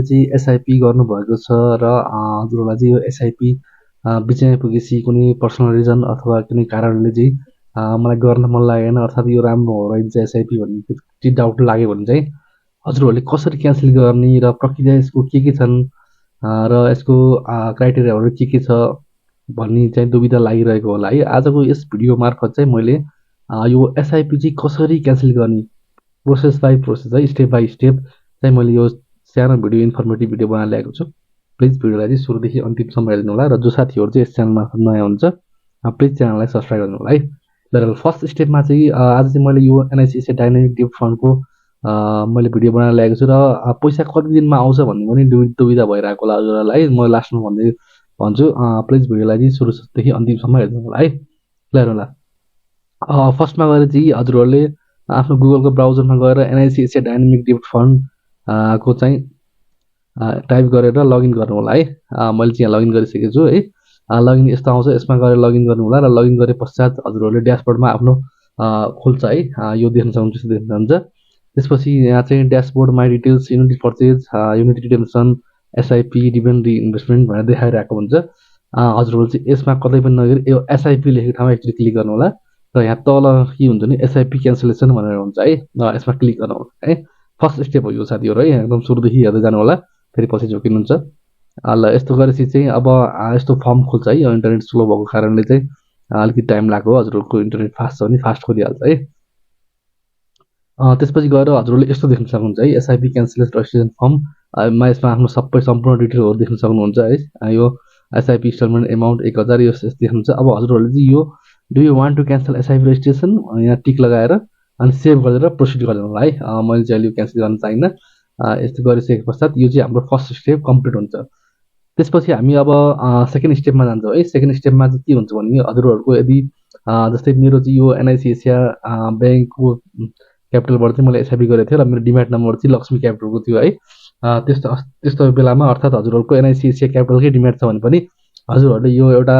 चाहिँ एसआईपी गर्नुभएको छ र हजुरहरूलाई चाहिँ यो एसआईपी बिचमा पुगेपछि कुनै पर्सनल रिजन अथवा कुनै कारणले चाहिँ मलाई गर्न मन लागेन अर्थात् यो राम्रो हो रहेछ एसआईपी भन्ने चाहिँ डाउट लाग्यो भने चाहिँ हजुरहरूले कसरी क्यान्सल गर्ने र प्रक्रिया यसको के छन् र यसको क्राइटेरियाहरू के छ भन्ने चाहिँ दुविधा लागिरहेको होला है। आजको यस भिडियो मार्फत चाहिँ मैले यो एसआईपी चाहिँ कसरी क्यान्सल गर्ने प्रोसेस बाई प्रोसेस है स्टेप बाई स्टेप चाहिँ मैले यो सानो भिडियो इन्फर्मेटिभ भिडियो बनाएर ल्याएको छु। प्लिज भिडियोलाई चाहिँ सुरुदेखि अन्तिमसम्म हेर्नु होला र जो साथीहरू चाहिँ यस च्यानलमा नयाँ हुन्छ प्लिज च्यानललाई सब्सक्राइब गर्नु होला है। र फर्स्ट स्टेपमा चाहिँ आज चाहिँ मैले यो एनआइसिएसए डाइनामिक डेब्ट फन्डको मैले भिडियो बनाएर ल्याएको छु र पैसा कति दिनमा आउँछ भन्ने पनि दुविधा भइरहेको होला हजुरहरूलाई है। म लास्टमा भन्छु प्लिज भिडियोलाई चाहिँ सुरुदेखि अन्तिमसम्म हेर्नु होला है। हेर्नु होला। फर्स्टमा गएर चाहिँ हजुरहरूले आफ्नो गुगलको ब्राउजरमा गएर एनआइसिएसए डाइनामिक डेब्ट फन्ड को चाहिँ टाइप गरेर लगइन गर्नु होला है। मैले चाहिँ यहाँ लगइन गरिसकेको छु है। लगइन यस्तो आउँछ, यसमा गएर लगइन गर्नु होला र लगइन गरे पश्चात हजुरहरूले ड्यासबोर्डमा आफ्नो खुल्छ है। यो देख्न सक्नुहुन्छ, देख्न सक्नुहुन्छ। त्यसपछि यहाँ चाहिँ dashboard my details unity purchase unity redemption SIP dividend investment भनेर देखाइरहेको हुन्छ। हजुरहरूले चाहिँ यसमा कतै पनि नगरी यो एसआईपी लेखेको ठाउँमा एकचोटि क्लिक गर्नु होला र यहाँ तल के हुन्छ नि एसआईपी क्यान्सलेसन भनेर हुन्छ है। यसमा क्लिक गर्नु होला है। फर्स्ट स्टेप हो यो साथीहरू है। एकदम सुरुदेखि हेर्दै जानु होला, फेरि पछि झुकिनुहुन्छ। ल यस्तो गरेपछि चाहिँ अब यस्तो फर्म खुल्छ है। यो इन्टरनेट स्लो भएको कारणले चाहिँ अलिकति टाइम लाग्यो। हजुरहरूको इन्टरनेट फास्ट छ भने फास्ट खोलिहाल्छ है। त्यसपछि गएर हजुरहरूले यस्तो देख्न सक्नुहुन्छ है एसआईपी क्यान्सलेसन रजिस्ट्रेसन फर्ममा यसमा आफ्नो सबै सम्पूर्ण डिटेलहरू देख्न सक्नुहुन्छ है। यो एसआईपी इन्स्टलमेन्ट एमाउन्ट 1000 यो देख्नुहुन्छ। अब हजुरहरूले चाहिँ यो do you want to cancel SIP registration यहाँ टिक लगाएर अनि सेभ गरेर प्रोसिड गर्नु होला है। मैले चाहिँ अहिले क्यान्सल गर्न चाहिन्न। यस्तो गरिसके पश्चात यो चाहिँ हाम्रो फर्स्ट स्टेप कम्प्लिट हुन्छ। त्यसपछि हामी अब सेकेन्ड स्टेपमा जान्छौँ है। सेकेन्ड स्टेपमा चाहिँ के हुन्छ भने हजुरहरूको यदि जस्तै मेरो चाहिँ यो एनआइसिएसए ब्याङ्कको क्यापिटलबाट चाहिँ मैले एसआईपी गरेको थिएँ र मेरो डिम्याट नम्बर चाहिँ लक्ष्मी क्यापिटलको थियो है। त्यस्तो बेलामा अर्थात् हजुरहरूको एनआइसिएसए क्यापिटलकै डिम्याट छ भने पनि हजुरहरूले यो एउटा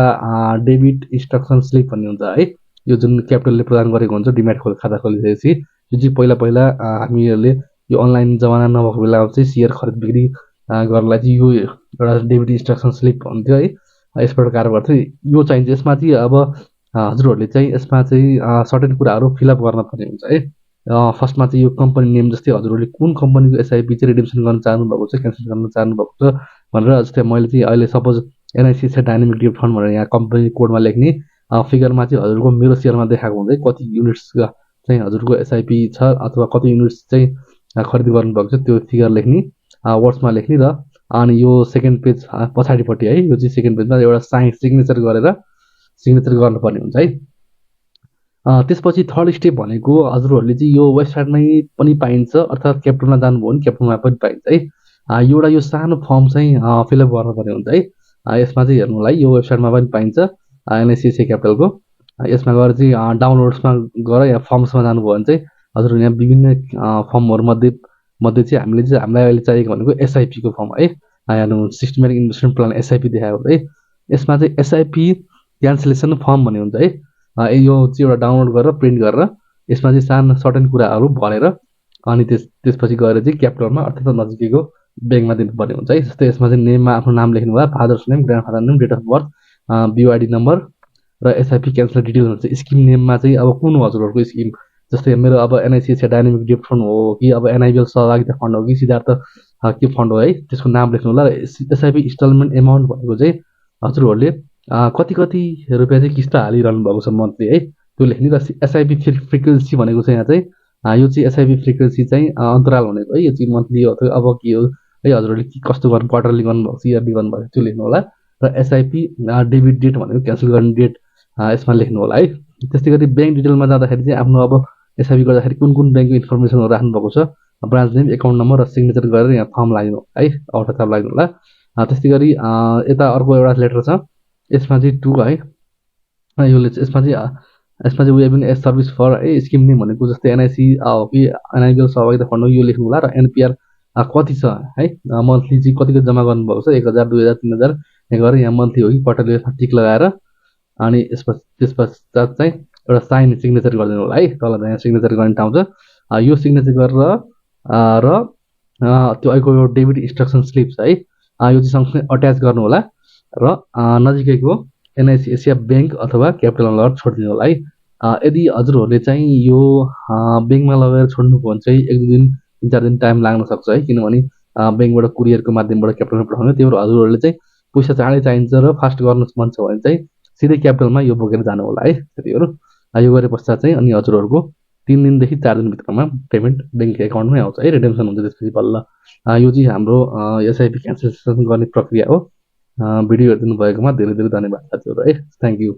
डेबिट इन्स्ट्रक्सन स्लिप भन्ने हुन्छ है। यो जुन क्यापिटलले प्रदान गरेको हुन्छ डिम्याट खाता खोलिसकेपछि यो चाहिँ पहिला हामीहरूले यो अनलाइन जमाना नभएको बेलामा चाहिँ सेयर खरिद बिक्री गर्नलाई चाहिँ यो एउटा डेबिट इन्स्ट्रक्सन स्लिप भन्थ्यो है। यसबाट कारोबार गर्थ्यो। यो चाहिन्छ। यसमा चाहिँ अब हजुरहरूले चाहिँ यसमा चाहिँ सर्टेन कुराहरू फिलअप गर्न पर्ने हुन्छ है। फर्स्टमा चाहिँ यो कम्पनी नेम जस्तै हजुरहरूले कुन कम्पनीको एसआईपी चाहिँ रिडेम्सन गर्न चाहनुभएको छ, क्यान्सल गर्न चाहनुभएको छ भनेर जस्तै मैले चाहिँ अहिले सपोज एनआइसिएसए डाइनामिक डेब्ट फन्ड भनेर यहाँ कम्पनी कोडमा लेख्ने फिगरमा चाहिँ हजुरको मेरो सेयरमा देखाएको हुन्छ कति युनिट्स चाहिँ हजुरको एसआईपी छ अथवा कति युनिट्स चाहिँ खरिद गर्नुभएको छ त्यो फिगर लेख्ने वर्ड्समा लेख्ने र अनि यो सेकेन्ड पेज पछाडिपट्टि है यो चाहिँ सेकेन्ड पेजमा एउटा सिग्नेचर गरेर सिग्नेचर गर्नुपर्ने हुन्छ है। त्यसपछि थर्ड स्टेप भनेको हजुरहरूले चाहिँ यो वेबसाइटमै पनि पाइन्छ अर्थात् क्यापिटलमा जानुभयो भने क्यापिटलमा पनि पाइन्छ है। एउटा यो सानो फर्म चाहिँ फिलअप गर्नुपर्ने हुन्छ है। यसमा चाहिँ हेर्नुलाई यो वेबसाइटमा पनि पाइन्छ एनआइसिएसए क्यापिटलको। यसमा गएर चाहिँ डाउनलोड्समा गएर यहाँ फर्म्समा जानुभयो भने चाहिँ हजुरहरू यहाँ विभिन्न फर्महरू मध्ये चाहिँ हामीलाई अहिले चाहिएको भनेको एसआईपीको फर्म है। हेर्नु सिस्टमेटिक इन्भेस्टमेन्ट प्लान एसआईपी देखाएको है। यसमा चाहिँ एसआईपी क्यान्सलेसन फर्म भन्ने हुन्छ है। यो चाहिँ एउटा डाउनलोड गरेर प्रिन्ट गरेर यसमा चाहिँ सानो सर्टेन कुराहरू भरेर अनि त्यसपछि गएर चाहिँ क्यापिटलमा अर्थात् नजिकैको ब्याङ्कमा दिनुपर्ने हुन्छ है। जस्तै यसमा चाहिँ नेममा आफ्नो नाम लेख्नु भयो, father's name, grandfather name, date of birth, BOID number र एसआईपी क्यान्सल डिटेल हुन्छ। स्किम नेममा चाहिँ अब कुन हो हजुरहरूको स्किम, जस्तै मेरो अब एनआइसिएसए डाइनामिक डेब्ट फन्ड हो कि अब एनआइबिएल सहभागिता फन्ड हो कि सिद्धार्थ के फन्ड हो है, त्यसको नाम लेख्नु होला। र एसआईपी इन्स्टलमेन्ट एमाउन्ट भनेको चाहिँ हजुरहरूले कति रुपियाँ चाहिँ किस्त हालिरहनु भएको छ मन्थली है त्यो लेख्ने। र एसआईपी फ्रिक्वेन्सी भनेको चाहिँ यहाँ चाहिँ यो चाहिँ एसआईपी फ्रिक्वेन्सी चाहिँ अन्तराल भनेको है। यो चाहिँ मन्थली अथवा अब के हो है हजुरहरूले कस्तो गर्नु, क्वार्टरली गर्नुभएको छ, इयरली गर्नुभएको त्यो लेख्नु होला। र एसआईपी डेबिट डेट भनेको क्यान्सल गर्ने डेट यसमा लेख्नु होला है। त्यस्तै गरी ब्याङ्क डिटेलमा जाँदाखेरि चाहिँ आफ्नो अब एसआईपी गर्दाखेरि कुन ब्याङ्कको इन्फर्मेसनहरू राख्नु भएको छ, ब्रान्च नेम, एकाउन्ट नम्बर र सिग्नेचर गरेर यहाँ फर्म लाग्नु है, औठा छाप लाग्नु होला। त्यस्तै गरी यता अर्को एउटा लेटर छ यसमा चाहिँ 2 है। यो यसमा चाहिँ we having a service for है स्किम नेम भनेको जस्तै एनआइसी हो कि एनआइबिएल सहभागिता फन्ड हो यो लेख्नु होला। र एनपिआर कति छ है, मन्थली चाहिँ कतिको जम्मा गर्नुभएको छ, 1000, 2000, 3000 यहाँ गरेर यहाँ मन्थली हो कि क्वार्टरली टिक लगाएर अनि त्यस पश्चात चाहिँ एउटा साइन सिग्नेचर गरिदिनु होला है। तल यहाँ सिग्नेचर गर्ने ठाउँ छ। यो सिग्नेचर गरेर र त्यो अहिलेको यो डेबिट इन्स्ट्रक्सन स्लिप छ है, यो चाहिँ सँगसँगै अट्याच गर्नु होला र नजिकैको एनआइसी एसिया ब्याङ्क अथवा क्यापिटलमा लगेर छोडिदिनु होला है। यदि हजुरहरूले चाहिँ यो ब्याङ्कमा लगेर छोड्नुभयो भने चाहिँ 1-2 दिन 3-4 दिन टाइम लाग्न सक्छ है, किनभने ब्याङ्कबाट कुरियरको माध्यमबाट क्यापिटलमा पठाउने। त्यही भएर हजुरहरूले चाहिँ पैसा चाँडै चाहिन्छ र फास्ट गर्नु मन छ भने चाहिँ सिधै क्यापिटलमा यो बोकेर जानु होला है साथीहरू। यो गरे पश्चात चाहिँ अनि हजुरहरूको 3 दिनदेखि 4 दिनभित्रमा पेमेन्ट ब्याङ्क एकाउन्टमै आउँछ है, रिडेम्सन हुन्छ त्यसपछि बल्ल। यो चाहिँ हाम्रो एसआइपी क्यान्सलेसन गर्ने प्रक्रिया हो। भिडियो हेरिदिनु भएकोमा धेरै धेरै धन्यवाद साथीहरू है, थ्याङ्क यू।